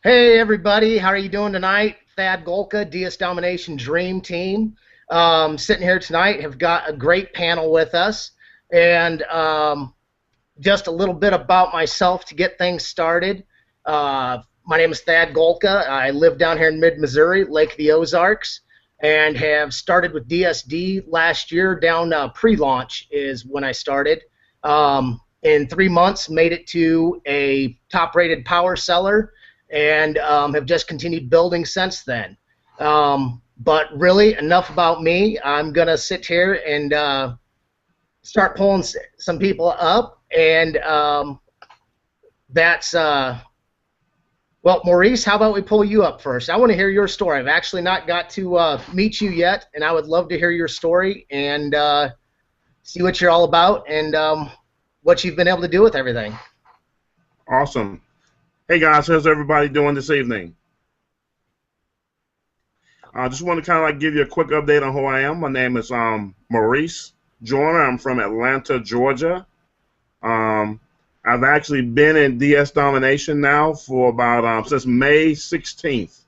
Hey everybody, how are you doing tonight? Thad Golka, Ds Domination Dream Team. Sitting here tonight, have got a great panel with us, and just a little bit about myself to get things started. My name is Thad Golka. I live down here in mid-Missouri, Lake of the Ozarks, and have started with DSD last year. Down pre-launch is when I started. In 3 months, made it to a top-rated power seller, and have just continued building since then. But really, enough about me. I'm going to sit here and start pulling some people up, and that's, well, Maurice, how about we pull you up first? I want to hear your story. I've actually not got to meet you yet, and I would love to hear your story and see what you're all about and what you've been able to do with everything. Awesome. Hey guys, how's everybody doing this evening? I just want to kind of like give you a quick update on who I am. My name is Maurice Joyner. I'm from Atlanta, Georgia. I've actually been in DS Domination now for about since May 16th.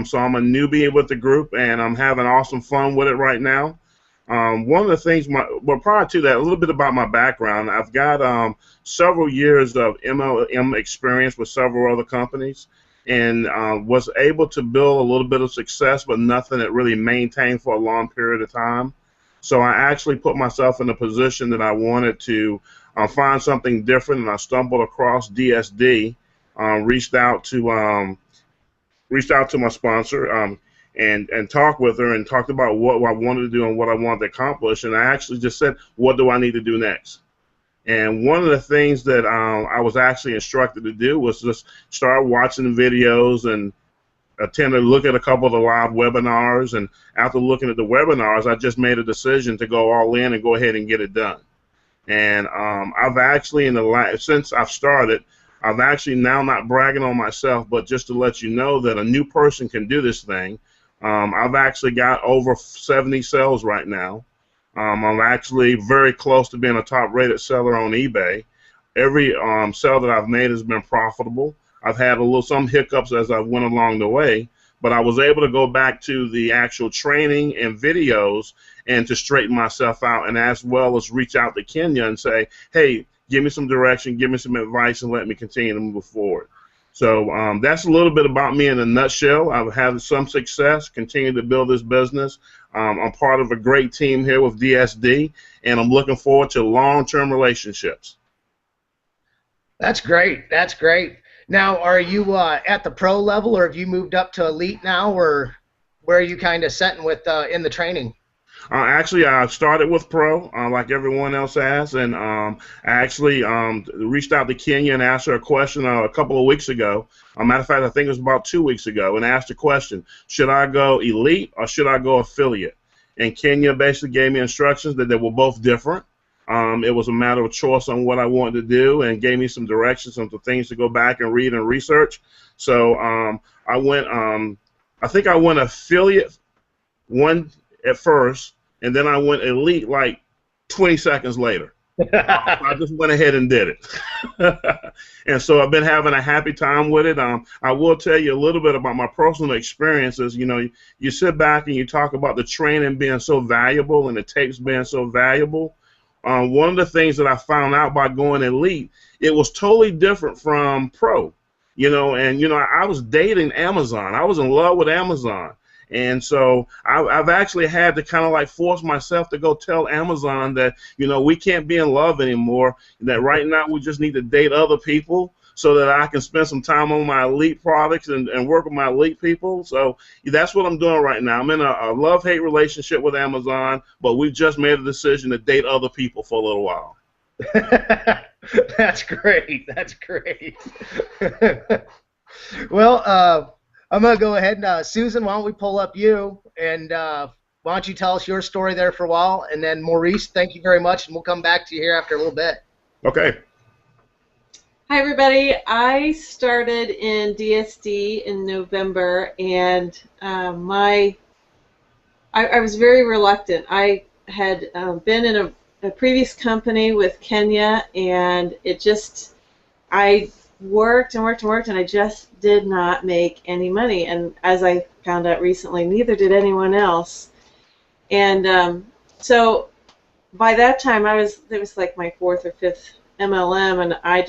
So I'm a newbie with the group, and I'm having awesome fun with it right now. One of the things, well, prior to that, a little bit about my background. I've got several years of MLM experience with several other companies, and was able to build a little bit of success, but nothing that really maintained for a long period of time. So I actually put myself in a position that I wanted to find something different, and I stumbled across DSD. Reached out to my sponsor. And talked with her and talked about what I wanted to do and what I wanted to accomplish. And I actually just said, what do I need to do next? And one of the things that I was actually instructed to do was just start watching the videos and attend to look at a couple of the live webinars. And after looking at the webinars, I just made a decision to go all in and go ahead and get it done. And I've actually, since I've started, I've actually now, not bragging on myself, but just to let you know that a new person can do this thing. I've actually got over 70 sales right now. I'm actually very close to being a top-rated seller on eBay. Every sale that I've made has been profitable. I've had some hiccups as I went along the way, but I was able to go back to the actual training and videos and to straighten myself out, and as well as reach out to Kenya and say, hey, give me some direction, give me some advice, and let me continue to move forward. So that's a little bit about me in a nutshell. I've had some success, continue to build this business. I'm part of a great team here with DSD, and I'm looking forward to long-term relationships. That's great. That's great. Now, are you at the pro level, or have you moved up to elite now, or where are you kind of setting with in the training? Actually, I started with pro, like everyone else has, and I actually reached out to Kenya and asked her a question a couple of weeks ago. Matter of fact, I think it was about 2 weeks ago, and asked the question, should I go elite or should I go affiliate? And Kenya basically gave me instructions that they were both different. It was a matter of choice on what I wanted to do, and gave me some directions on some things to go back and read and research. So I went, I think I went affiliate one at first, and then I went elite like 20 seconds later. I just went ahead and did it. And so I've been having a happy time with it. I will tell you a little bit about my personal experiences. You know, you sit back and you talk about the training being so valuable and the tapes being so valuable. One of the things that I found out by going elite, it was totally different from pro. You know, and, you know, I was dating Amazon. I was in love with Amazon. And so I've actually had to kind of like force myself to go tell Amazon that, you know, we can't be in love anymore, that right now we just need to date other people so that I can spend some time on my elite products and work with my elite people. So that's what I'm doing right now. I'm in a love-hate relationship with Amazon, but we just made a decision to date other people for a little while. That's great. That's great. Well, I'm going to go ahead and, Susan, why don't we pull up you, and why don't you tell us your story there for a while, and then Maurice, thank you very much, and we'll come back to you here after a little bit. Okay. Hi, everybody. I started in DSD in November, and I was very reluctant. I had been in a previous company with Kenya, and it just, I worked and worked and worked, and I just did not make any money. And as I found out recently, neither did anyone else. And so by that time, it was like my fourth or fifth MLM, and I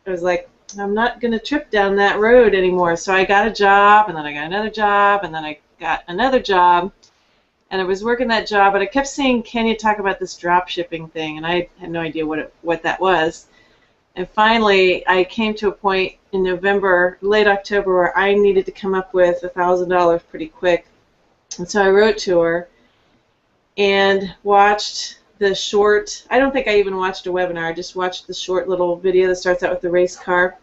was like, I'm not going to trip down that road anymore. So I got a job, and then I got another job, and then I got another job, and I was working that job, but I kept seeing Kenya talk about this drop shipping thing, and I had no idea what that was. And finally, I came to a point in November, late October, where I needed to come up with $1,000 pretty quick. And so I wrote to her and watched the short, I don't think I even watched a webinar, I just watched the short little video that starts out with the race car.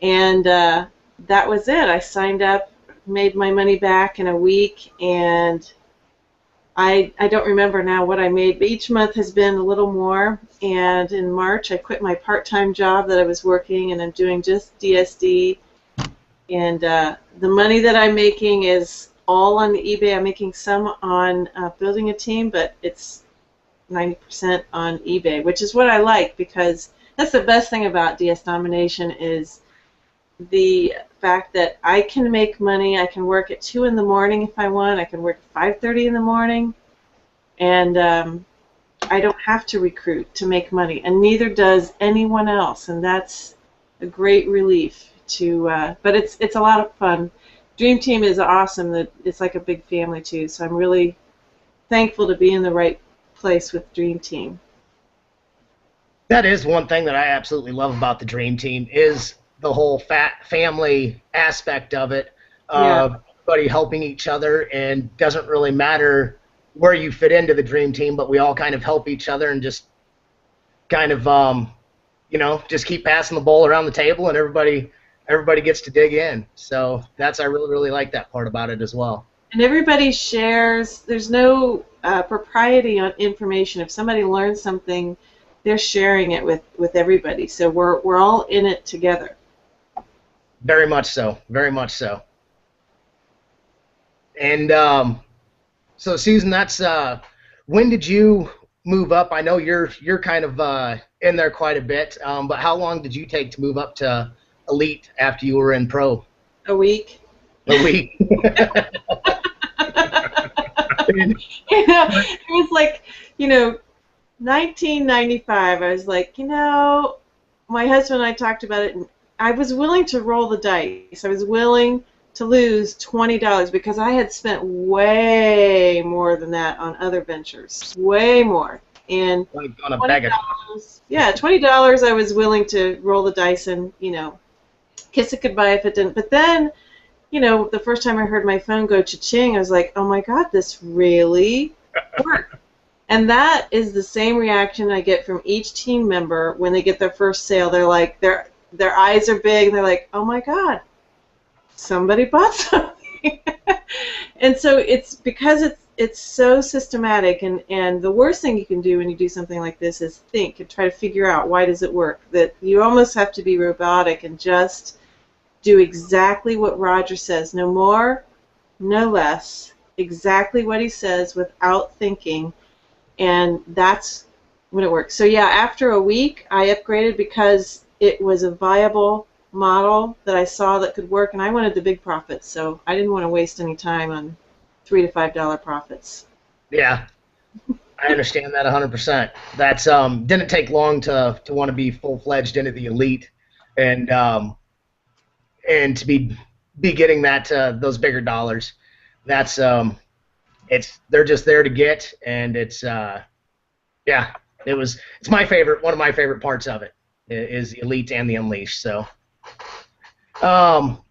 And that was it. I signed up, made my money back in a week, and I don't remember now what I made, but each month has been a little more. And in March, I quit my part-time job that I was working, and I'm doing just DSD. And the money that I'm making is all on eBay. I'm making some on building a team, but it's 90% on eBay, which is what I like, because that's the best thing about DS Domination is the fact that I can make money. I can work at 2 in the morning if I want. I can work at 5:30 in the morning, and I don't have to recruit to make money, and neither does anyone else, and that's a great relief. But it's a lot of fun. Dream Team is awesome. That it's like a big family too. So I'm really thankful to be in the right place with Dream Team. That is one thing that I absolutely love about the Dream Team is the whole family aspect of it. Yeah. Everybody helping each other, and doesn't really matter where you fit into the Dream Team, but we all kind of help each other and just kind of, just keep passing the ball around the table, and everybody gets to dig in. So I really, really like that part about it as well. And everybody shares. There's no propriety on information. If somebody learns something, they're sharing it with everybody. So we're all in it together. Very much so. Very much so. And so, Susan, that's when did you move up? I know you're kind of in there quite a bit, but how long did you take to move up to Elite after you were in Pro? A week. A week. It was like, 1995. I was like, my husband and I talked about it, and I was willing to roll the dice. I was willing to lose $20 because I had spent way more than that on other ventures, way more. And like on a bag of $20 I was willing to roll the dice and, kiss it goodbye if it didn't. But then, the first time I heard my phone go cha-ching, I was like, oh my God, this really worked. And that is the same reaction I get from each team member when they get their first sale. They're like, their eyes are big, and they're like, oh my God, somebody bought something. And so it's because it's so systematic, and the worst thing you can do when you do something like this is think and try to figure out why does it work. That you almost have to be robotic and just do exactly what Roger says, no more, no less, exactly what he says without thinking, and that's when it works. So yeah, after a week I upgraded because it was a viable model that I saw that could work, and I wanted the big profits, so I didn't want to waste any time on $3 to $5 profits. Yeah, I understand that 100%. That's didn't take long to want to be full-fledged into the Elite, and to be getting that those bigger dollars. That's they're just there to get, and it's my favorite. One of my favorite parts of it is the Elite and the Unleashed. So, well,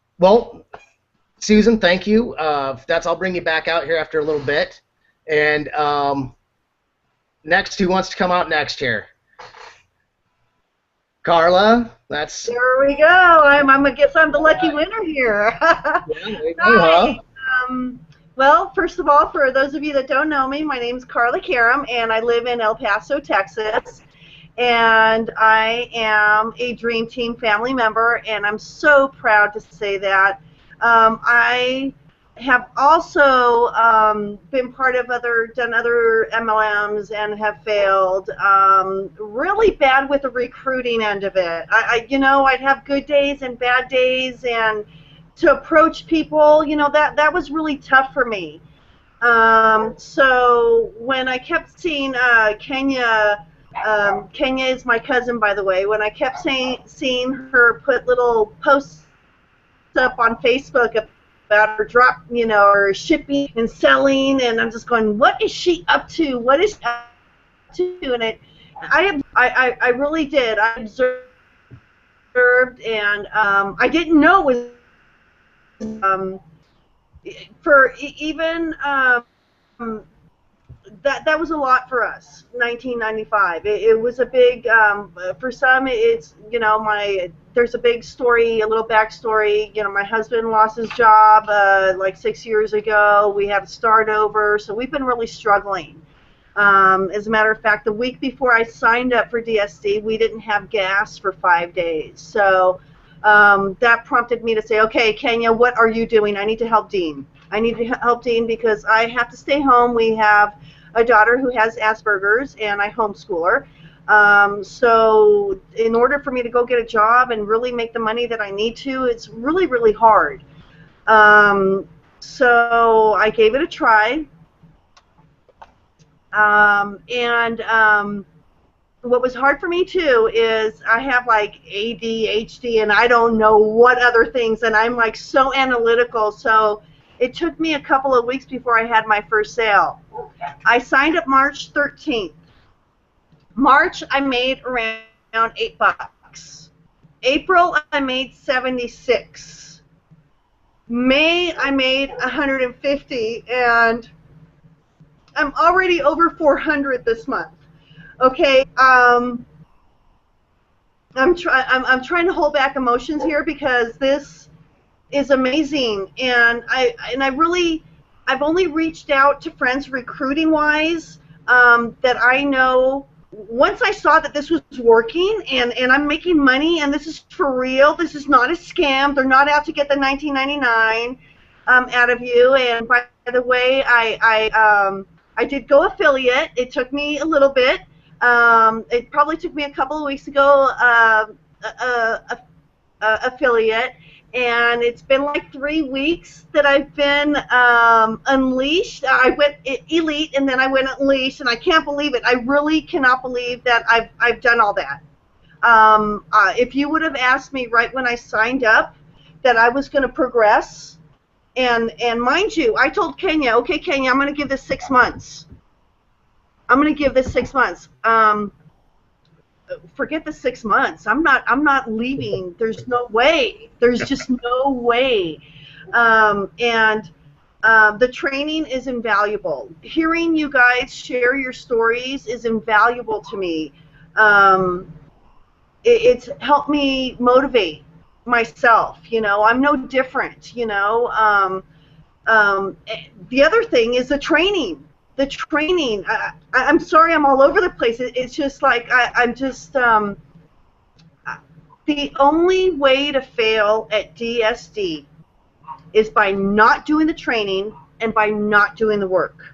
Susan, thank you. I'll bring you back out here after a little bit. And next, who wants to come out next here? Carla, that's. There we go. I guess I'm the lucky winner here. Yeah, there you go, Hi. huh? Well, first of all, for those of you that don't know me, my name is Carla Karam, and I live in El Paso, Texas. And I am a Dream Team family member, and I'm so proud to say that. I have also been part of done other MLMs and have failed. Really bad with the recruiting end of it. I'd have good days and bad days, and to approach people, that was really tough for me. So when I kept seeing Kenya, Kenya is my cousin, by the way. When I kept seeing her put little posts up on Facebook about her drop, or shipping and selling, and I'm just going, what is she up to? What is she up to? And I really did. I observed, and I didn't know it was for even that was a lot for us. 1995. It was a big. For some, it's there's a big story, a little backstory. My husband lost his job like 6 years ago. We had to start over, so we've been really struggling. As a matter of fact, the week before I signed up for DSD, we didn't have gas for 5 days. So that prompted me to say, okay, Kenya, what are you doing? I need to help Dean. I need to help Dean because I have to stay home. We have a daughter who has Asperger's, and I homeschool her. So in order for me to go get a job and really make the money that I need to, it's really, really hard. So I gave it a try. What was hard for me too is I have like ADHD and I don't know what other things, and I'm like so analytical, so it took me a couple of weeks before I had my first sale. I signed up March 13th. March I made around $8. April I made 76. May I made 150, and I'm already over 400 this month. Okay, I'm trying to hold back emotions here because this is amazing, and I've only reached out to friends recruiting wise that I know. Once I saw that this was working and I'm making money and this is for real, this is not a scam. They're not out to get the $19.99 out of you. And by the way, I did go affiliate. It took me a little bit. It probably took me a couple of weeks to go affiliate, and it's been like 3 weeks that I've been unleashed. I went elite, and then I went unleashed, and I can't believe it. I really cannot believe that I've done all that. If you would have asked me right when I signed up that I was going to progress, and mind you, I told Kenya, okay, Kenya, I'm going to give this 6 months. I'm going to give this 6 months. Forget the 6 months. I'm not leaving. There's no way. There's just no way. The training is invaluable. Hearing you guys share your stories is invaluable to me. It's helped me motivate myself. I'm no different. The other thing is the training. The training. I'm sorry, I'm all over the place. It's just like I'm just. The only way to fail at DSD is by not doing the training and by not doing the work.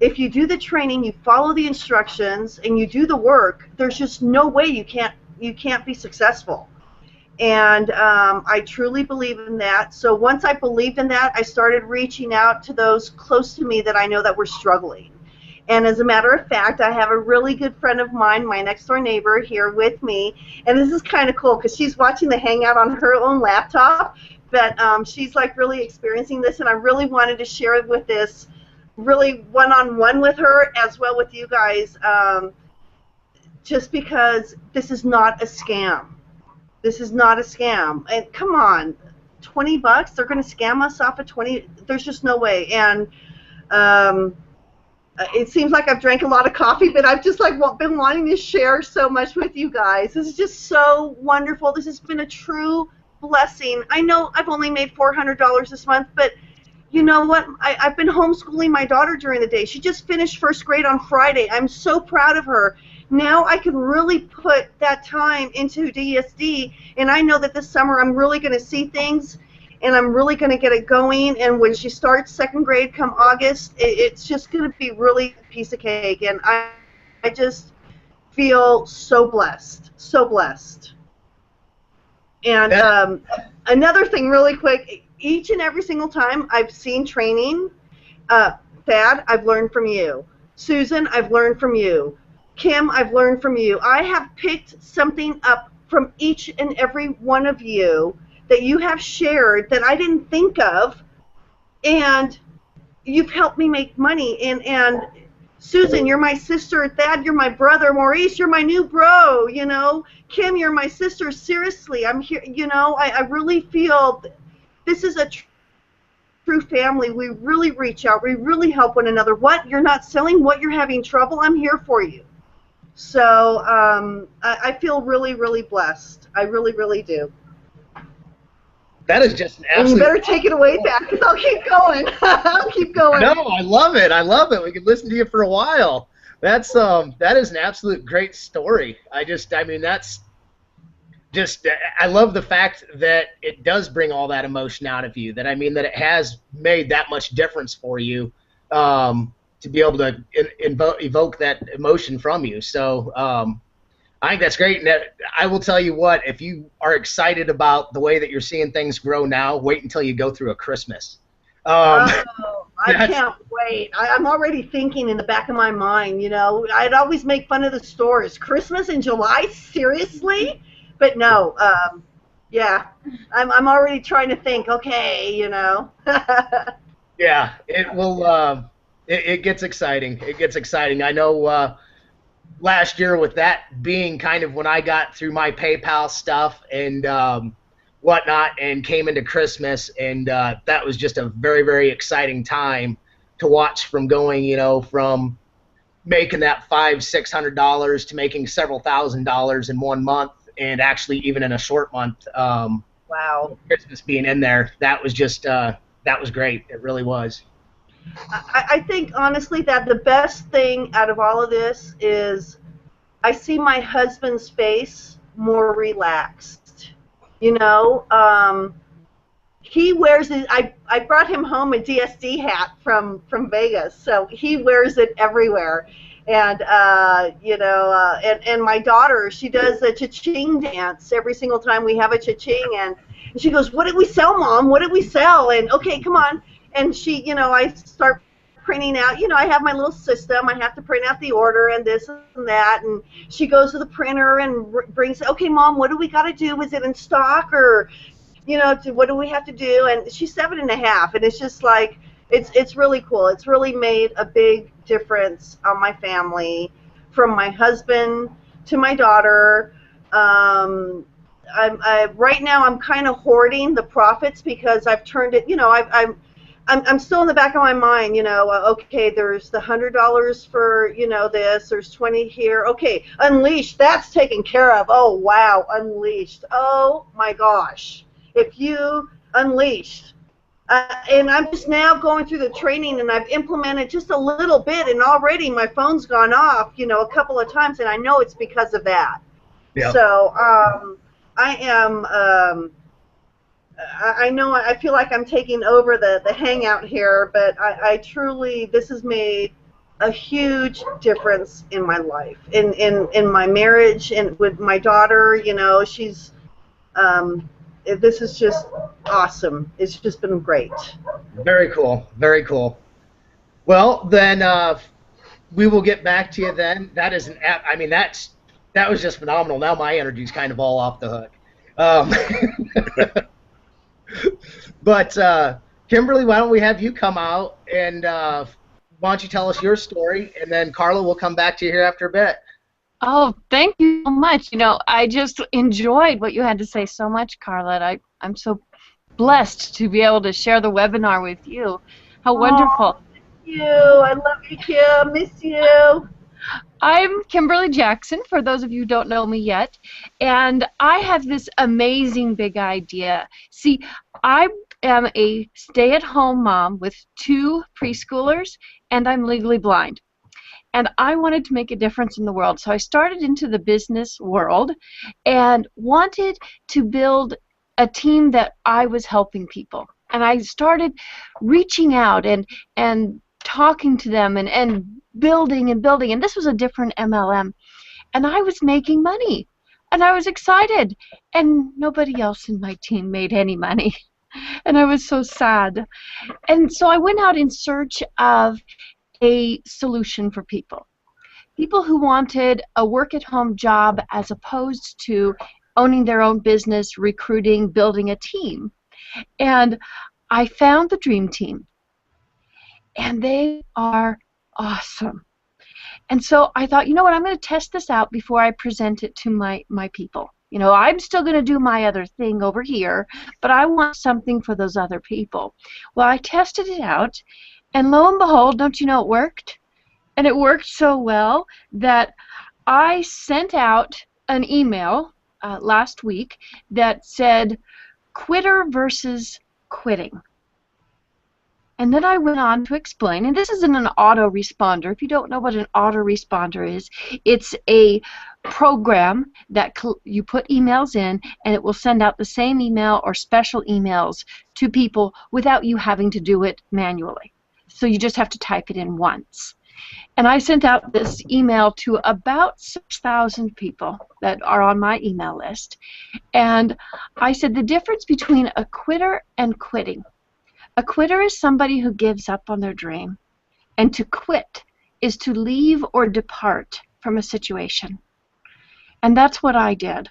If you do the training, you follow the instructions, and you do the work, there's just no way you can't be successful. And I truly believe in that. So once I believed in that, I started reaching out to those close to me that I know that were struggling. And as a matter of fact, I have a really good friend of mine, my next door neighbor, here with me. And this is kind of cool because she's watching the Hangout on her own laptop. But she's like really experiencing this, and I really wanted to share it with this really one-on-one with her as well with you guys, just because this is not a scam. This is not a scam. And come on, $20? They're going to scam us off of 20? There's just no way. And it seems like I've drank a lot of coffee, but I've just like been wanting to share so much with you guys. This is just so wonderful. This has been a true blessing. I know I've only made $400 this month, but you know what? I've been homeschooling my daughter during the day. She just finished first grade on Friday. I'm so proud of her. Now I can really put that time into DSD, and I know that this summer I'm really going to see things, and I'm really going to get it going. And when she starts second grade come August, it's just going to be really a piece of cake. And I just feel so blessed, so blessed. And another thing really quick, each and every single time I've seen training, Thad, I've learned from you. Susan, I've learned from you. Kim, I've learned from you. I have picked something up from each and every one of you that you have shared that I didn't think of, and you've helped me make money. And Susan, you're my sister. Thad, you're my brother. Maurice, you're my new bro. You know, Kim, you're my sister. Seriously, I'm here. You know, I really feel this is a true family. We really reach out. We really help one another. What you're not selling, what you're having trouble, I'm here for you. So I feel really, really blessed. I really, really do. That is just an absolute... And you better take it away, Pat, because I'll keep going. I'll keep going. No, I love it. I love it. We could listen to you for a while. That is an absolute great story. I mean, that's just, I love the fact that it does bring all that emotion out of you. That, I mean, that it has made that much difference for you to be able to evoke that emotion from you. So, I think that's great, and I will tell you what, if you are excited about the way that you're seeing things grow now, wait until you go through a Christmas. I can't wait. I'm already thinking in the back of my mind, you know, I'd always make fun of the stores. Christmas in July? Seriously? But no, yeah, I'm already trying to think, okay, you know. Yeah, it will, it gets exciting. It gets exciting. I know last year, with that being kind of when I got through my PayPal stuff and whatnot, and came into Christmas, and that was just a very, very exciting time to watch, from going, you know, from making that $500–600 to making several $1,000s in 1 month, and actually even in a short month. Wow. Christmas being in there, that was just that was great. It really was. I think, honestly, that the best thing out of all of this is I see my husband's face more relaxed. You know, he wears it. I brought him home a DSD hat from Vegas, so he wears it everywhere. And, you know, and my daughter, she does a cha-ching dance every single time we have a cha-ching. And she goes, "What did we sell, Mom? What did we sell?" And, okay, come on. And she, you know, I start printing out, you know, I have my little system. I have to print out the order and this and that. And she goes to the printer and brings, "Okay, Mom, what do we got to do? Is it in stock, or, you know, what do we have to do?" And she's 7½, and it's just like, it's really cool. It's really made a big difference on my family, from my husband to my daughter. Right now I'm kind of hoarding the profits, because I've turned it, you know, I'm still in the back of my mind, you know, okay, there's the $100 for, you know, this, there's 20 here. Okay, Unleashed, that's taken care of. Oh, wow, Unleashed. Oh, my gosh. If you Unleashed. And I'm just now going through the training, and I've implemented just a little bit, and already my phone's gone off, you know, a couple of times, and I know it's because of that. Yeah. So I am... I know I feel like I'm taking over the Hangout here, but I truly, this has made a huge difference in my life, in my marriage, and with my daughter. You know, she's, this is just awesome. It's just been great. Very cool, very cool. Well, then we will get back to you then. That is an app. I mean, that was just phenomenal. Now my energy's kind of all off the hook. But Kimberly, why don't we have you come out, and why don't you tell us your story, and then Carla will come back to you here after a bit. Oh, thank you so much. You know, I just enjoyed what you had to say so much, Carla. I'm so blessed to be able to share the webinar with you. How wonderful. Thank you. I love you, Kim. Miss you. I'm Kimberly Jackson, for those of you who don't know me yet, and I have this amazing big idea. See, I am a stay-at-home mom with 2 preschoolers, and I'm legally blind. And I wanted to make a difference in the world, so I started into the business world and wanted to build a team that I was helping people. And I started reaching out and talking to them and building and building. And this was a different MLM. And I was making money. And I was excited. And nobody else in my team made any money. And I was so sad. And so I went out in search of a solution for people. People who wanted a work-at-home job as opposed to owning their own business, recruiting, building a team. And I found the Dream Team. And they are awesome. And so I thought, you know what, I'm going to test this out before I present it to my people. You know, I'm still going to do my other thing over here, but I want something for those other people. Well, I tested it out, and lo and behold, don't you know it worked? And it worked so well that I sent out an email last week that said, quitter versus quitting. And then I went on to explain, and this isn't an autoresponder. If you don't know what an autoresponder is, it's a program that you put emails in, and it will send out the same email or special emails to people without you having to do it manually. So you just have to type it in once. And I sent out this email to about 6,000 people that are on my email list. And I said the difference between a quitter and quitting. A quitter is somebody who gives up on their dream. And to quit is to leave or depart from a situation. And that's what I did.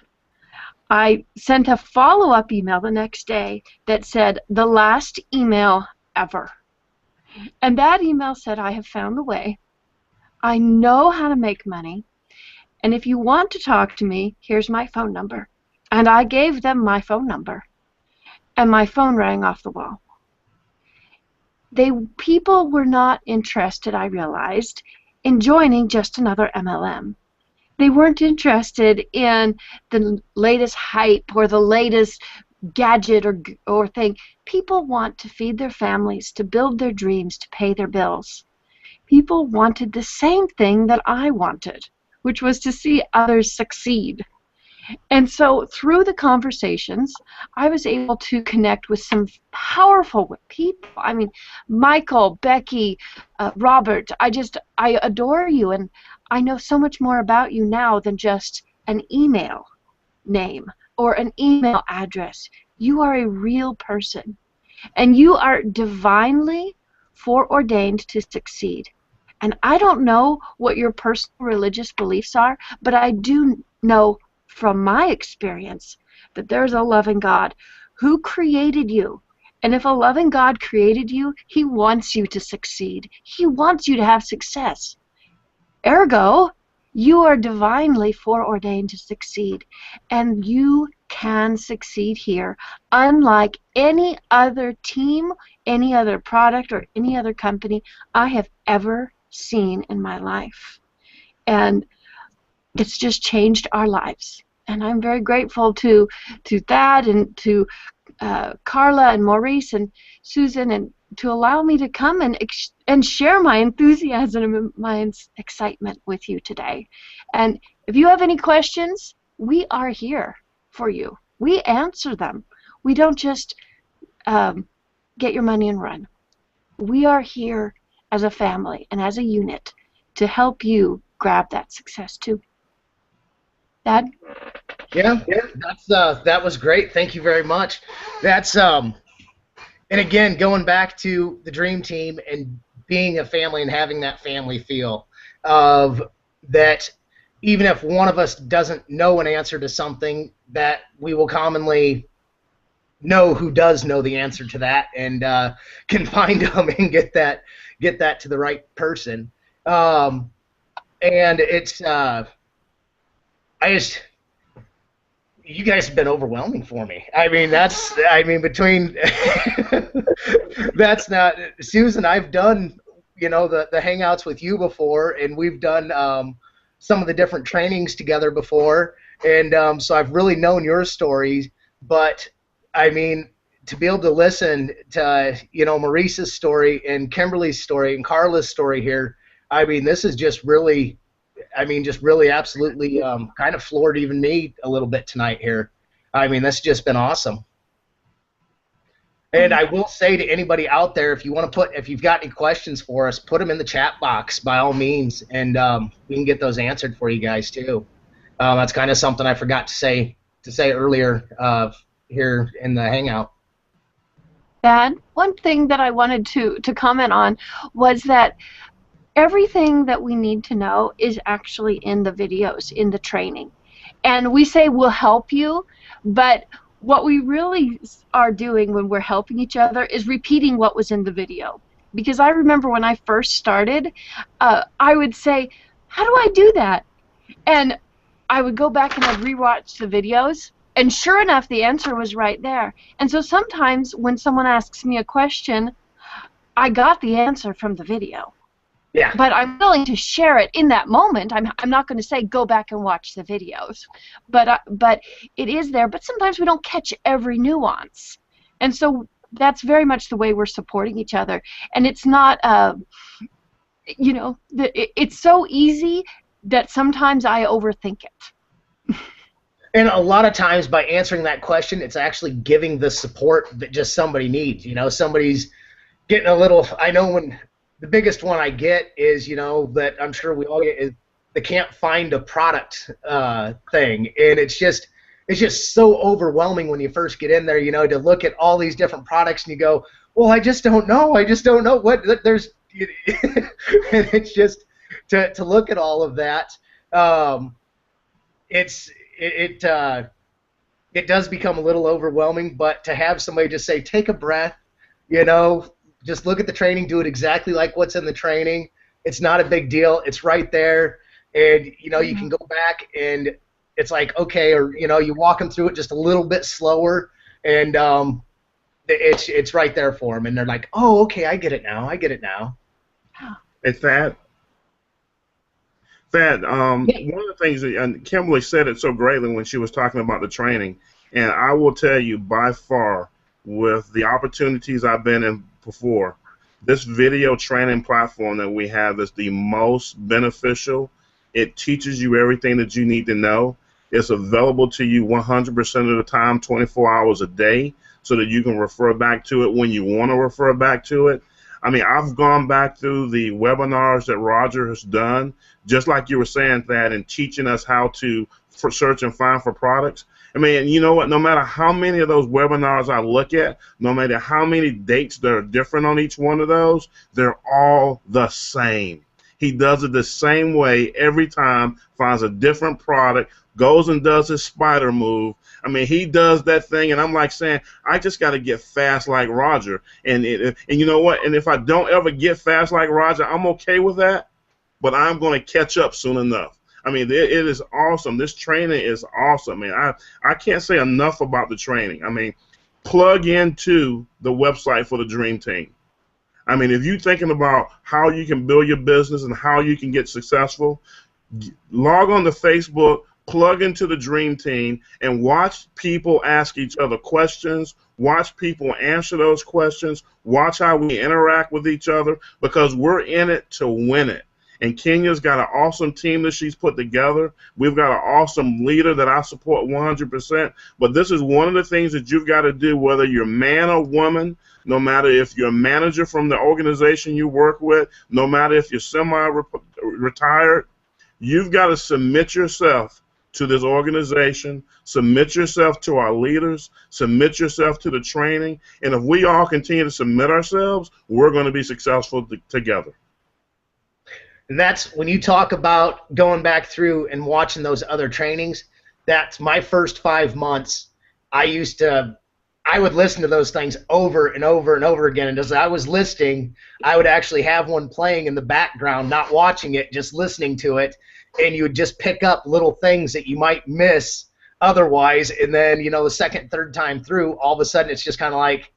I sent a follow-up email the next day that said, the last email ever. And that email said, I have found the way. I know how to make money. And if you want to talk to me, here's my phone number. And I gave them my phone number. And my phone rang off the wall. People were not interested, I realized, in joining just another MLM. They weren't interested in the latest hype or the latest gadget or thing. People want to feed their families, to build their dreams, to pay their bills. People wanted the same thing that I wanted, which was to see others succeed. And so through the conversations, I was able to connect with some powerful people. I mean, Michael, Becky, Robert, I adore you, and I know so much more about you now than just an email name or an email address. You are a real person, and you are divinely foreordained to succeed. And I don't know what your personal religious beliefs are, but I do know from my experience that there's a loving God who created you. And if a loving God created you, He wants you to succeed. He wants you to have success. Ergo, you are divinely foreordained to succeed. And you can succeed here, unlike any other team, any other product, or any other company I have ever seen in my life. And it's just changed our lives. And I'm very grateful to Thad and to Carla and Maurice and Susan, and to allow me to come and share my enthusiasm and my excitement with you today. And if you have any questions, we are here for you. We answer them. We don't just get your money and run. We are here as a family and as a unit to help you grab that success too. Dad? Yeah, that was great. Thank you very much. That's and again, going back to the Dream Team and being a family and having that family feel of that, even if one of us doesn't know an answer to something, that we will commonly know who does know the answer to that and can find them and get that to the right person. And it's you guys have been overwhelming for me. I mean, between that's not Susan. I've done, the Hangouts with you before, and we've done some of the different trainings together before, and so I've really known your stories. But I mean, to be able to listen to Maurice's story and Kimberly's story and Carla's story here, I mean, this is just really. Absolutely kind of floored even me a little bit tonight here. I mean, that's just been awesome. And I will say to anybody out there, if you've got any questions for us, put them in the chat box by all means, and we can get those answered for you guys too. That's kind of something I forgot to say earlier here in the Hangout. And one thing that I wanted to comment on was that everything that we need to know is actually in the videos, in the training. And we say we'll help you, but what we really are doing when we're helping each other is repeating what was in the video. Because I remember when I first started, I would say, how do I do that? And I would go back and I'd rewatch the videos, and sure enough, the answer was right there. And so sometimes when someone asks me a question, I got the answer from the video. Yeah. But I'm willing to share it in that moment. I'm not going to say go back and watch the videos, but it is there. But sometimes we don't catch every nuance, and so that's very much the way we're supporting each other. And it's not, you know, it's so easy that sometimes I overthink it. And a lot of times by answering that question, it's actually giving the support that just somebody needs. You know, somebody's getting a little. I know when. The biggest one I get is, you know, that I'm sure we all get is the can't find a product thing, and it's just so overwhelming when you first get in there, you know, to look at all these different products and you go, well, I just don't know what there's. And it's just to look at all of that. It does become a little overwhelming, but to have somebody just say, take a breath, you know. Just look at the training, do it exactly like what's in the training. It's not a big deal. It's right there. And, you know, you can go back and it's like, okay, or, you know, you walk them through it just a little bit slower, and it's right there for them. And they're like, oh, okay, I get it now. Hey, Thad, one of the things, and Kimberly said it so greatly when she was talking about the training, and I will tell you by far, with the opportunities I've been in before, this video training platform that we have is the most beneficial. It teaches you everything that you need to know. It's available to you 100% of the time, 24 hours a day, so that you can refer back to it when you want to refer back to it. I mean, I've gone back through the webinars that Roger has done, just like you were saying, Thad, and teaching us how to search and find for products. I mean, you know what, no matter how many of those webinars I look at, no matter how many dates that are different on each one of those, they're all the same. He does it the same way every time, finds a different product, goes and does his spider move. I mean, he does that thing, and I'm like saying, I just got to get fast like Roger. And you know what, and if I don't ever get fast like Roger, I'm okay with that, but I'm going to catch up soon enough. I mean, it is awesome. This training is awesome. I mean, I can't say enough about the training. I mean, plug into the website for the Dream Team. I mean, if you're thinking about how you can build your business and how you can get successful, log on to Facebook, plug into the Dream Team, and watch people ask each other questions, watch people answer those questions, watch how we interact with each other, because we're in it to win it. And Kenya's got an awesome team that she's put together. We've got an awesome leader that I support 100%. But this is one of the things that you've got to do, whether you're man or woman, no matter if you're a manager from the organization you work with, no matter if you're semi-retired, you've got to submit yourself to this organization, submit yourself to our leaders, submit yourself to the training. And if we all continue to submit ourselves, we're going to be successful together. And that's when you talk about going back through and watching those other trainings. That's my first 5 months. I would listen to those things over and over and over again. And as I was listening, I would actually have one playing in the background, not watching it, just listening to it. And you would just pick up little things that you might miss otherwise. And then, you know, the second, third time through, all of a sudden it's just kind of like,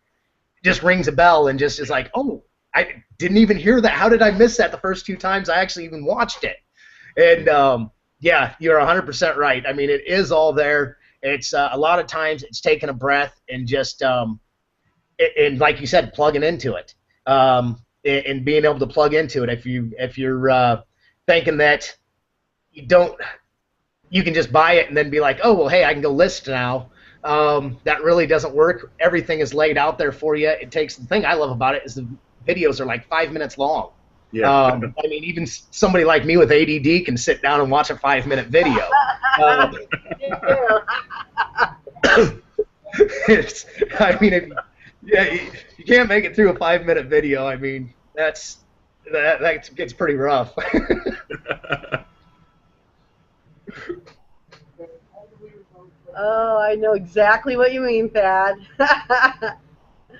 just rings a bell and just is like, oh, I didn't even hear that. How did I miss that the first 2 times I actually even watched it? And, yeah, you're 100% right. I mean, it is all there. It's a lot of times it's taking a breath and just, and like you said, plugging into it, and being able to plug into it. If you're thinking that you can just buy it and then be like, oh, well, hey, I can go list now. That really doesn't work. Everything is laid out there for you. It takes, the thing I love about it is the videos are like 5 minutes long. Yeah. I mean, even somebody like me with ADD can sit down and watch a 5-minute video. I mean, you can't make it through a 5-minute video. I mean, that gets pretty rough. Oh, I know exactly what you mean, Thad.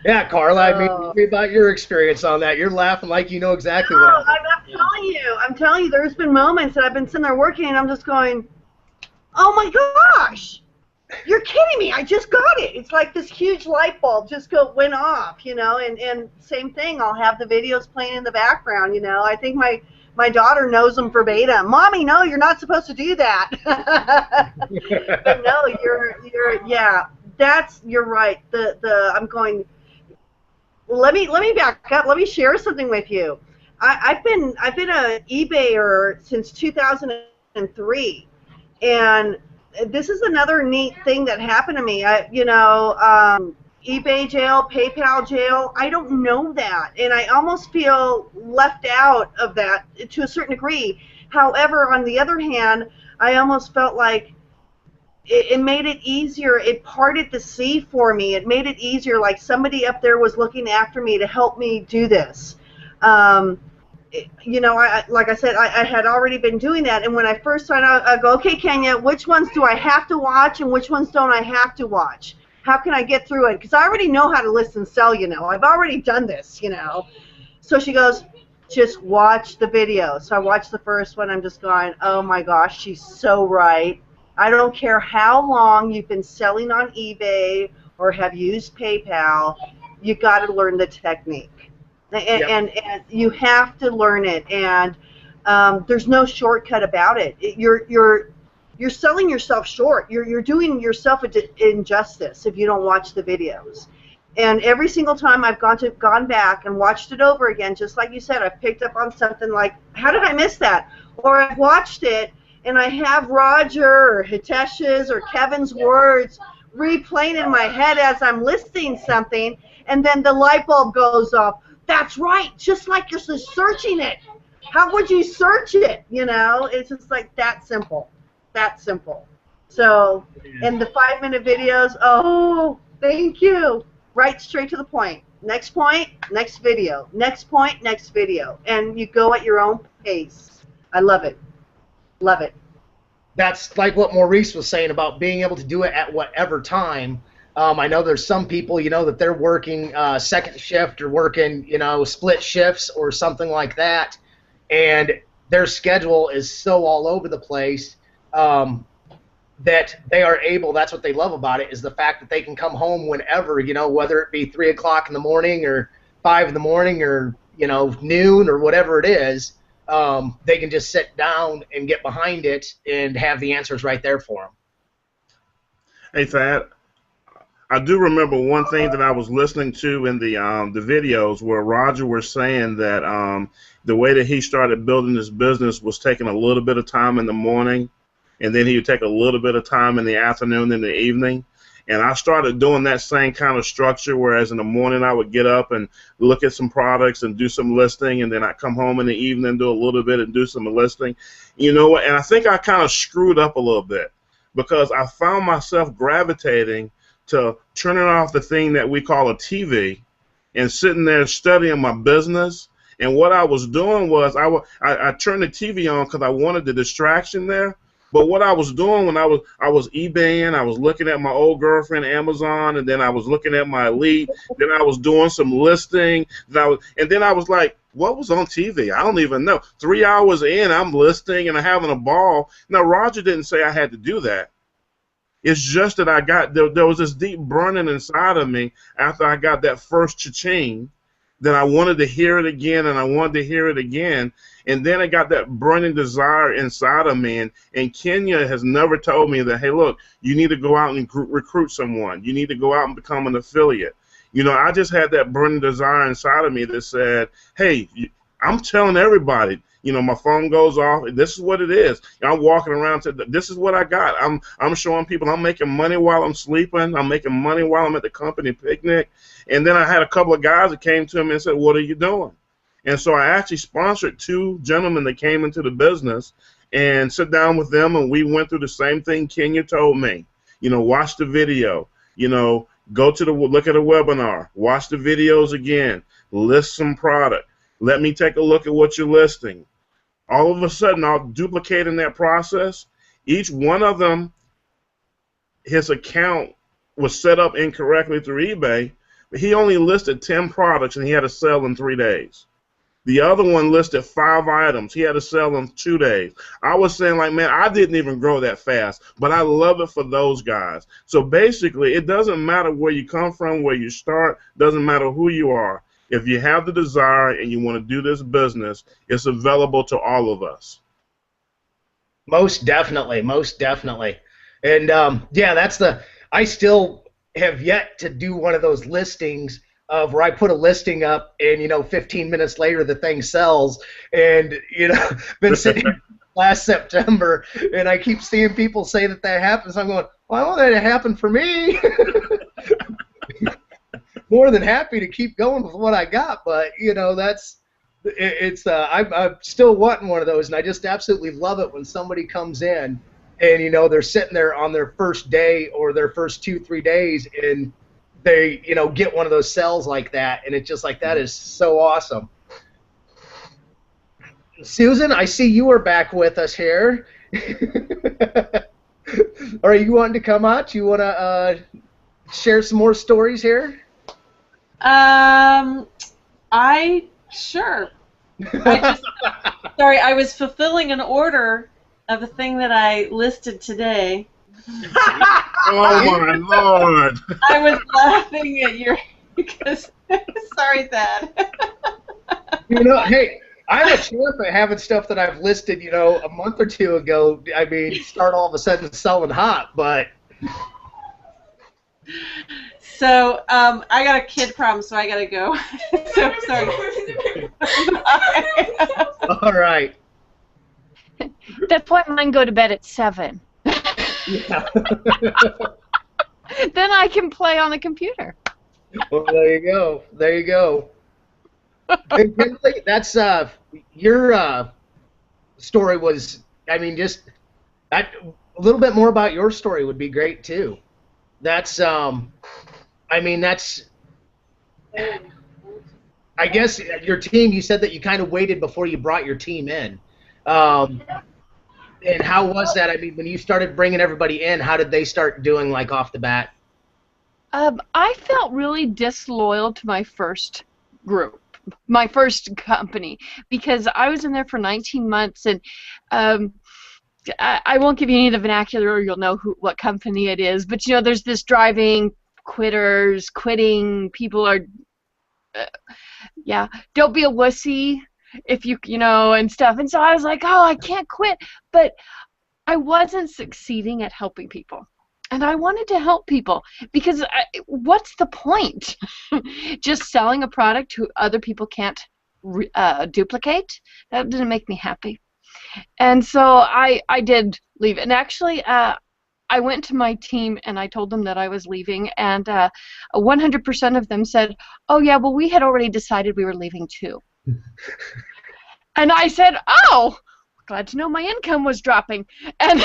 Yeah, Carla, I mean, tell me about your experience on that. You're laughing like you know exactly what I'm telling you, there's been moments that I've been sitting there working and I'm just going, oh my gosh, you're kidding me, I just got it. It's like this huge light bulb just went off, you know, and same thing, I'll have the videos playing in the background, you know. I think my daughter knows them verbatim. Mommy, no, you're not supposed to do that. But no, yeah, you're right. I'm going, let me back up. Let me share something with you. I've been a eBayer since 2003, and this is another neat thing that happened to me. eBay jail, PayPal jail, I don't know that, and I almost feel left out of that to a certain degree. However, on the other hand, I almost felt like it made it easier. It parted the sea for me. It made it easier, like somebody up there was looking after me to help me do this. You know, like I said, I had already been doing that, and when I first started out, I go, okay, Kenya, which ones do I have to watch and which ones don't I have to watch? How can I get through it? Because I already know how to list and sell, you know. I've already done this, you know. So she goes, just watch the video. So I watched the first one. I'm just going, oh, my gosh, she's so right. I don't care how long you've been selling on eBay or have used PayPal, you got to learn the technique. And you have to learn it, and there's no shortcut about it. You're selling yourself short. You're doing yourself an injustice if you don't watch the videos. And every single time I've gone back and watched it over again, just like you said, I've picked up on something like, how did I miss that? Or I've watched it and I have Roger or Hitesh's or Kevin's words replaying in my head as I'm listing something, and then the light bulb goes off. That's right, just like you're searching it. How would you search it? You know, it's just like that simple. That simple. So, and the 5-minute videos, oh, thank you. Right straight to the point. Next point, next video. Next point, next video. And you go at your own pace. I love it. Love it. That's like what Maurice was saying about being able to do it at whatever time. I know there's some people, you know, that they're working second shift or working, you know, split shifts or something like that, and their schedule is so all over the place that they are able, that's what they love about it, is the fact that they can come home whenever, you know, whether it be 3 o'clock in the morning or 5 in the morning or, you know, noon or whatever it is, they can just sit down and get behind it and have the answers right there for them. Hey, Thad, I do remember one thing that I was listening to in the videos where Roger was saying that the way that he started building his business was taking a little bit of time in the morning, and then he would take a little bit of time in the afternoon and the evening. And I started doing that same kind of structure, whereas in the morning I would get up and look at some products and do some listing, and then I'd come home in the evening and do a little bit and do some listing. You know what? And I think I kind of screwed up a little bit because I found myself gravitating to turning off the thing that we call a TV and sitting there studying my business. And what I was doing was I turned the TV on because I wanted the distraction there. But what I was doing when I was eBaying, I was looking at my old girlfriend Amazon, and then I was looking at my Elite, then I was doing some listing, and then I was like, what was on TV? I don't even know. 3 hours in, I'm listing and I'm having a ball. Now, Roger didn't say I had to do that. It's just that there was this deep burning inside of me after I got that first cha-ching that I wanted to hear it again, and I wanted to hear it again. And then I got that burning desire inside of me. And Kenya has never told me that, hey, look, you need to go out and recruit someone. You need to go out and become an affiliate. You know, I just had that burning desire inside of me that said, hey, I'm telling everybody, you know, my phone goes off. This is what it is. I'm walking around. This is what I got. I'm showing people I'm making money while I'm sleeping. I'm making money while I'm at the company picnic. And then I had a couple of guys that came to me and said, "What are you doing?" And so I actually sponsored 2 gentlemen that came into the business and sit down with them, and we went through the same thing Kenya told me. You know, watch the video. You know, look at a webinar. Watch the videos again. List some product. Let me take a look at what you're listing. All of a sudden, I'll duplicate in that process. Each one of them, his account was set up incorrectly through eBay, but he only listed 10 products and he had to sell in 3 days. The other one listed 5 items. He had to sell in 2 days. I was saying, like, man, I didn't even grow that fast, but I love it for those guys. So basically, it doesn't matter where you come from, where you start, doesn't matter who you are. If you have the desire and you want to do this business, it's available to all of us. Most definitely, most definitely. And yeah, I still have yet to do one of those listings of where I put a listing up and, you know, 15 minutes later the thing sells. And, you know, been sitting here last September and I keep seeing people say that happens. I'm going, well, I want that to happen for me. More than happy to keep going with what I got, but, you know, I'm still wanting one of those, and I just absolutely love it when somebody comes in and, you know, they're sitting there on their first day or their first 2-3 days and they, you know, get one of those sales like that, and it's just like, that is so awesome. Susan, I see you are back with us here. Are you wanting to come out? You want to share some more stories here? Sure. Sorry, I was fulfilling an order of a thing that I listed today. Oh my Lord! I was laughing at your because sorry, Thad. You know, hey, I'm a champ at having stuff that I've listed, you know, a month or 2 ago. I mean, start all of a sudden selling hot, but. So I got a kid problem, so I gotta go. So sorry. All right. That's why mine go to bed at 7. Yeah. Then I can play on the computer. Well, there you go. There you go. Hey, Kimberly, that's your story was. I mean, just a little bit more about your story would be great too. That's I mean, that's. I guess your team. You said that you kind of waited before you brought your team in. And how was that? I mean, when you started bringing everybody in, how did they start doing, like, off the bat? I felt really disloyal to my first group, my first company, because I was in there for 19 months, and I won't give you any of the vernacular or you'll know what company it is, but, you know, there's this driving quitters, quitting, people are, yeah, don't be a wussy. If you know, and stuff. And so I was like, oh, I can't quit. But I wasn't succeeding at helping people. And I wanted to help people because what's the point? Just selling a product who other people can't duplicate? That didn't make me happy. And so I did leave. And actually, I went to my team and I told them that I was leaving. And 100% of them said, oh, yeah, well, we had already decided we were leaving too. And I said, oh, glad to know my income was dropping. And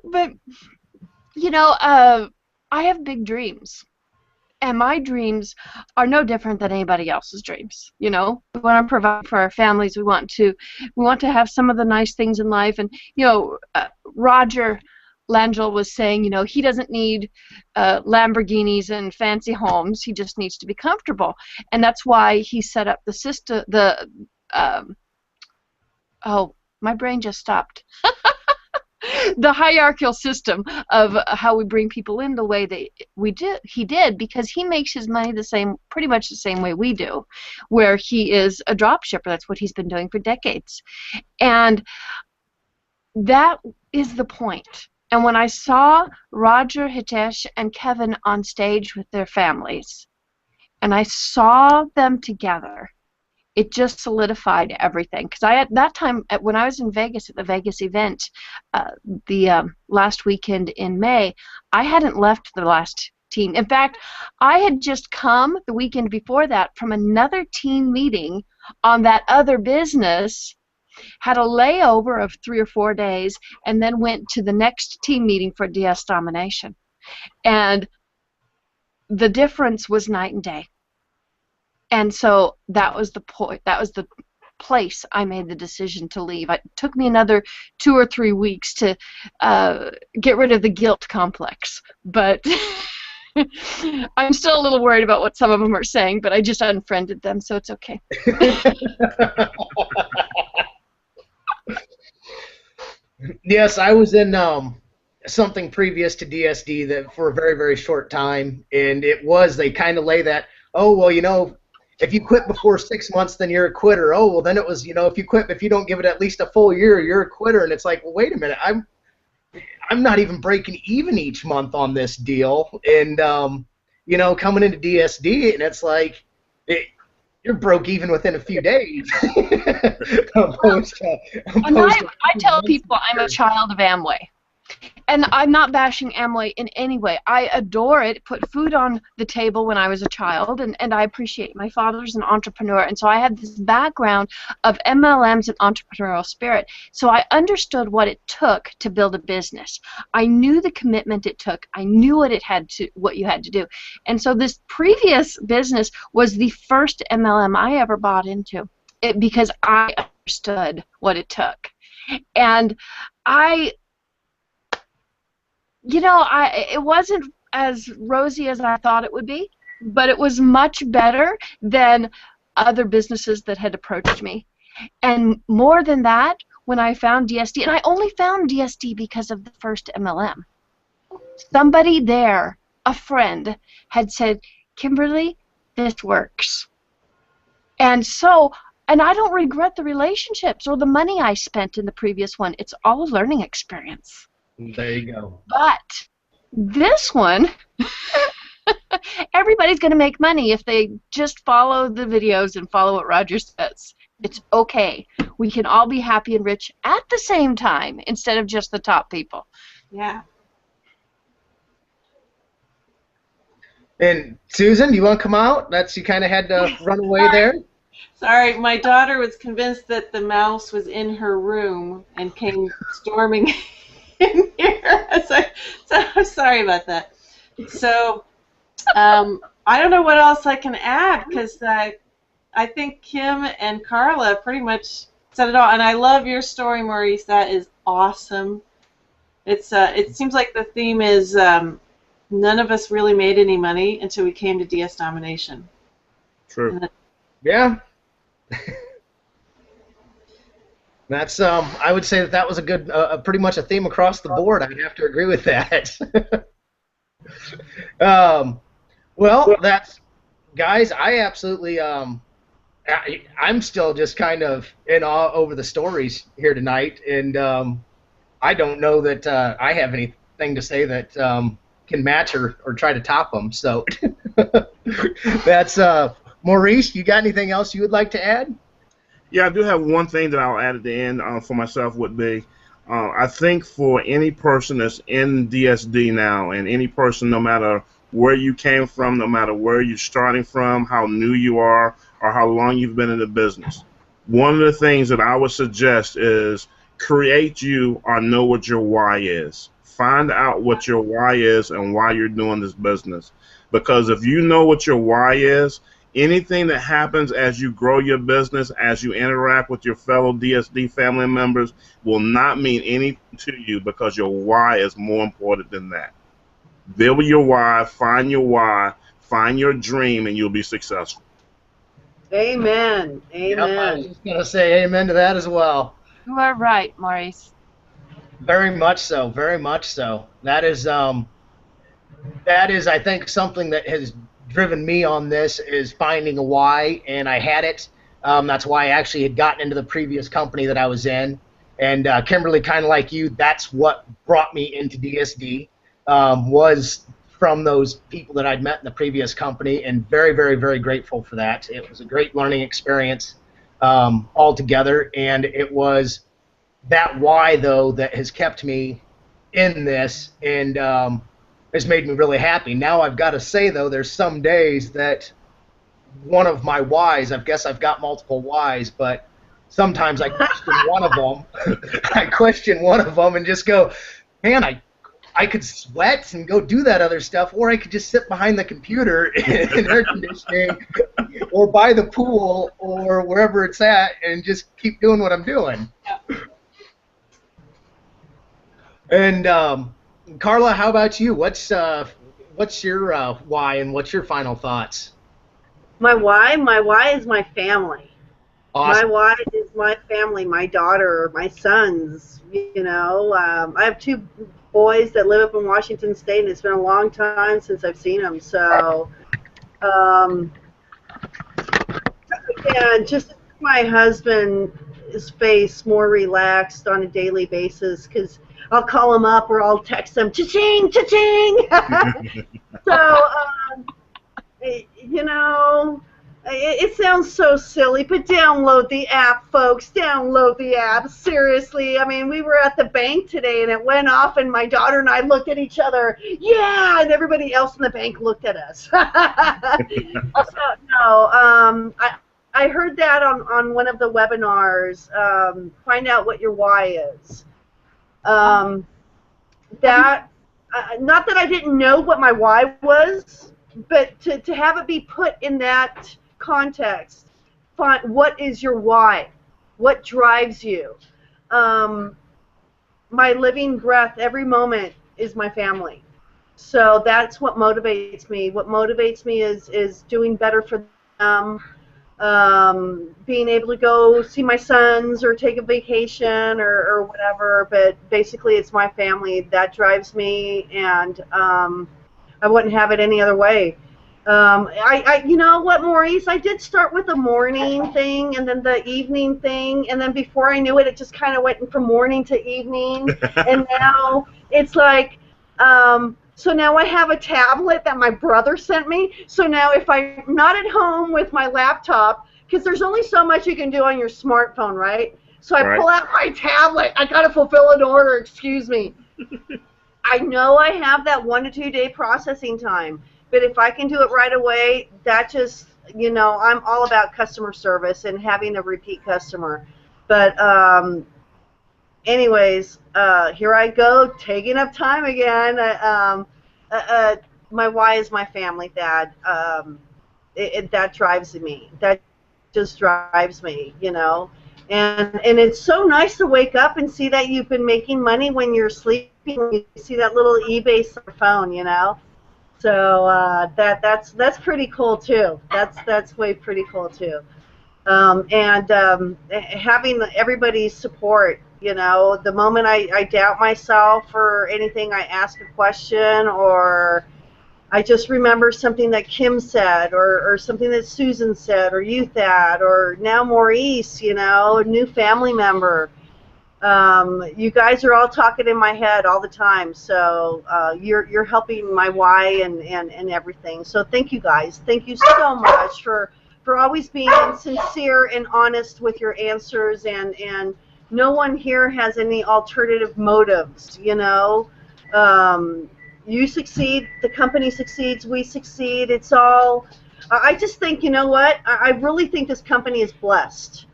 but, you know, I have big dreams. And my dreams are no different than anybody else's dreams. You know, we want to provide for our families. We want to have some of the nice things in life. And, you know, Roger Langell was saying, you know, he doesn't need Lamborghinis and fancy homes. He just needs to be comfortable, and that's why he set up the system. Oh, my brain just stopped. The hierarchical system of how we bring people in the way that he did, because he makes his money pretty much the same way we do, where he is a drop shipper. That's what he's been doing for decades, and that is the point. And when I saw Roger, Hitesh, and Kevin on stage with their families, and I saw them together, it just solidified everything. Because at that time, when I was in Vegas at the Vegas event, the last weekend in May, I hadn't left the last team. In fact, I had just come the weekend before that from another team meeting on that other business, had a layover of 3 or 4 days, and then went to the next team meeting for DS Domination. And the difference was night and day. And so that was the point. That was the place I made the decision to leave. It took me another 2 or 3 weeks to get rid of the guilt complex. But I'm still a little worried about what some of them are saying, but I just unfriended them, so it's okay. Yes, I was in something previous to DSD that for a very, very short time, and they kind of lay that, oh, well, if you quit before 6 months, then you're a quitter. Oh, well, then it was, if you don't give it at least a full year, you're a quitter. And it's like, well, wait a minute, I'm not even breaking even each month on this deal, and coming into DSD, and it's like you're broke even within a few days. I tell people I'm a child of Amway. And I'm not bashing Amway in any way. I adore it. It put food on the table when I was a child, and I appreciate it. My father's an entrepreneur, and so I had this background of MLMs and entrepreneurial spirit. So I understood what it took to build a business. I knew the commitment it took. I knew what you had to do. And so this previous business was the first MLM I ever bought into, because I understood what it took. And it wasn't as rosy as I thought it would be, but it was much better than other businesses that had approached me. And more than that, when I found DSD, and I only found DSD because of the first MLM, somebody there, a friend, had said, Kimberly, this works. And I don't regret the relationships or the money I spent in the previous one. It's all a learning experience. There you go. But this one, everybody's going to make money if they just follow the videos and follow what Roger says. It's okay. We can all be happy and rich at the same time instead of just the top people. Yeah. And Susan, do you want to come out? You kind of had to run away there. Sorry, my daughter was convinced that the mouse was in her room and came storming in here. So I'm sorry about that. So I don't know what else I can add, because I think Kim and Carla pretty much said it all. And I love your story, Maurice. That is awesome. It seems like the theme is none of us really made any money until we came to DS Domination. True. Yeah. That's I would say that was a good, pretty much a theme across the board. I'd have to agree with that. Well, that's, guys, I absolutely, I'm still just kind of in awe over the stories here tonight, and I don't know that I have anything to say that can match or try to top them. So that's Maurice. You got anything else you would like to add? Yeah, I do have one thing that I'll add at the end for myself would be, I think for any person that's in DSD now, and any person, no matter where you came from, no matter where you're starting from, how new you are, or how long you've been in the business, one of the things that I would suggest is create you or know what your why is. Find out what your why is and why you're doing this business. Because if you know what your why is, anything that happens as you grow your business, as you interact with your fellow DSD family members, will not mean anything to you, because your why is more important than that. Build your why, find your dream, and you'll be successful. Amen. Amen. Yep, I was just going to say amen to that as well. You are right, Maurice. Very much so. Very much so. That is, I think, something that has driven me on this, is finding a why, and I had it. That's why I actually had gotten into the previous company that I was in. And Kimberly, kind of like you, that's what brought me into DSD, was from those people that I'd met in the previous company, and very, very, very grateful for that. It was a great learning experience altogether, and it was that why, though, that has kept me in this and has made me really happy. Now I've got to say, though, there's some days that one of my whys, I guess I've got multiple whys, but sometimes I question one of them. I question one of them and just go, man, I could sweat and go do that other stuff, or I could just sit behind the computer in air conditioning or by the pool or wherever it's at and just keep doing what I'm doing. Yeah. And Carla, how about you? What's your why and what's your final thoughts? My why is my family. Awesome. My why is my family, my daughter, my sons. You know, I have 2 boys that live up in Washington State, and it's been a long time since I've seen them. So, yeah, just my husband's face more relaxed on a daily basis, because I'll call him up or I'll text him, cha-ching, cha-ching. So, you know, it sounds so silly, but download the app, folks. Download the app. Seriously. I mean, we were at the bank today, and it went off, and my daughter and I looked at each other. Yeah, and everybody else in the bank looked at us. So, no, I heard that on one of the webinars. Find out what your why is. Not that I didn't know what my why was, but to have it be put in that context. Find what is your why, what drives you. My living breath every moment is my family, so that's what motivates me. What motivates me is doing better for them, being able to go see my sons or take a vacation or whatever, but basically it's my family that drives me, and I wouldn't have it any other way. You know what, Maurice? I did start with the morning thing and then the evening thing, and then before I knew it, it just kind of went from morning to evening, and now it's like, so now I have a tablet that my brother sent me, so now if I'm not at home with my laptop, because there's only so much you can do on your smartphone, right? So I pull out my tablet. I got to fulfill an order, excuse me. I know I have that 1 to 2 day processing time, but if I can do it right away, that just, you know, I'm all about customer service and having a repeat customer. But anyways, here I go, taking up time again. My why is my family, Thad. That drives me. That just drives me, you know. And it's so nice to wake up and see that you've been making money when you're sleeping. You see that little eBay phone, you know. So that's pretty cool too. That's way pretty cool too. Having everybody's support, you know, the moment I doubt myself or anything, I ask a question, or I just remember something that Kim said, or something that Susan said, or you, Thad, or now Maurice, you know, a new family member. You guys are all talking in my head all the time, so you're helping my why and everything. So thank you guys. Thank you so much for always being sincere and honest with your answers, and no one here has any alternative motives, you know. You succeed, the company succeeds, we succeed. It's all, I just think, you know what, I really think this company is blessed.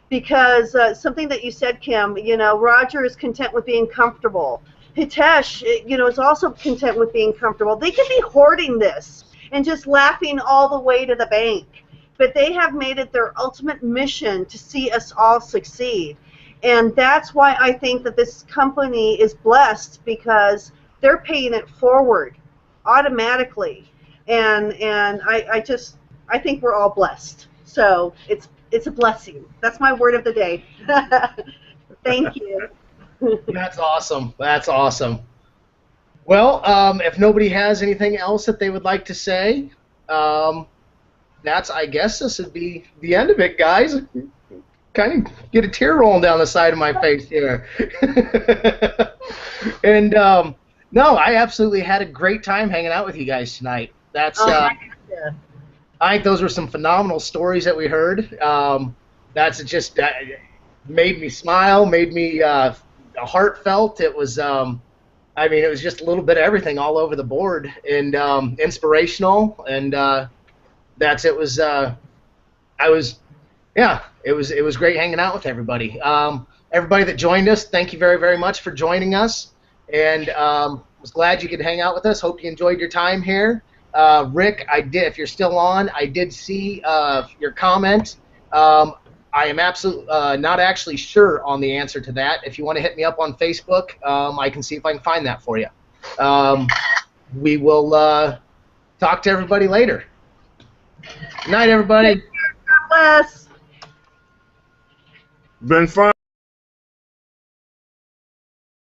Because something that you said, Kim, you know, Roger is content with being comfortable. Hitesh, you know, is also content with being comfortable. They could be hoarding this and just laughing all the way to the bank. But they have made it their ultimate mission to see us all succeed. And that's why I think that this company is blessed, because they're paying it forward automatically. And I think we're all blessed. So it's a blessing. That's my word of the day. Thank you. That's awesome. That's awesome. Well, if nobody has anything else that they would like to say, I guess this would be the end of it, guys. Kind of get a tear rolling down the side of my face here. And No, I absolutely had a great time hanging out with you guys tonight. That's Yeah. I think those were some phenomenal stories that we heard. That's just made me smile, made me heartfelt. It was, I mean, it was just a little bit of everything all over the board, and inspirational. And that's it was. I was, yeah, it was great hanging out with everybody. Everybody that joined us, thank you very very much for joining us, and was glad you could hang out with us. Hope you enjoyed your time here. Rick, I did. If you're still on, I did see your comment. I am absolutely not actually sure on the answer to that. If you want to hit me up on Facebook, I can see if I can find that for you. We will talk to everybody later. Good night, everybody. God bless. Been fun.